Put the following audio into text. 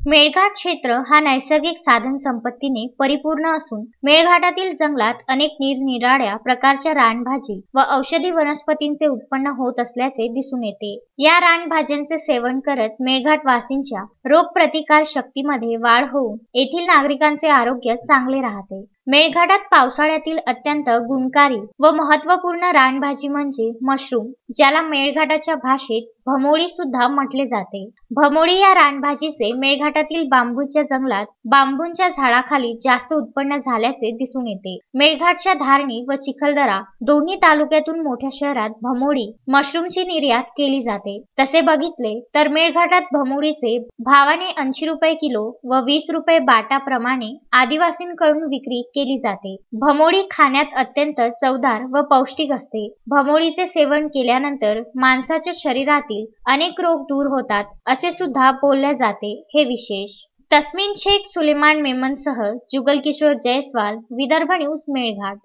मेळघाट क्षेत्र हा नैसर्गिक साधन संपत्तीने परिपूर्ण असून मेळघाटातील जंगलात अनेक निरनिराळ्या प्रकारच्या रानभाजी व औषधी वनस्पतींचे उत्पन्न होत असल्याचे दिसून येते। या रानभाज्यांचे सेवन करत मेळघाट वासींच्या रोगप्रतिकार शक्तीमध्ये वाढ होऊन येथील नागरिकांचे आरोग्य चांगले राहते। मेळघाटात पावसाळ्यातील अत्यंत गुणकारी व महत्त्वपूर्ण रानभाजी म्हणजे मशरूम, ज्याला मेळघाटाच्या भाषेत भमोडी सुद्धा म्हटले जाते। भमोडी या रानभाजीचे मेळघाटातील बांबूच्या जंगलात बांबूंच्या झाडाखाली जास्त उत्पन्न झाल्याचे दिसून येते। मेळघाटच्या धारणी व चिखलदरा दोन्ही तालुक्यातून मोठ्या शहरात भमोडी मशरूमची निर्यात केली जाते। तसे बघितले तर मेळघाटात भमोडीचे भावाने 80 रुपये किलो व 20 रुपये बाटा प्रमाणे आदिवासींकडून विक्री केली जाते। भमोडी खाण्यात अत्यंत चवदार व पौष्टिक असते। भमोडीचे सेवन केल्यानंतर माणसाच्या शरीरातील अनेक रोग दूर होतात असे सुद्धा बोलले जाते। हे विशेष। तस्मीन शेख सुलेमान मेमनसह जुगल किशोर जयस्वाल, विदर्भ न्यूज, मेळघाट।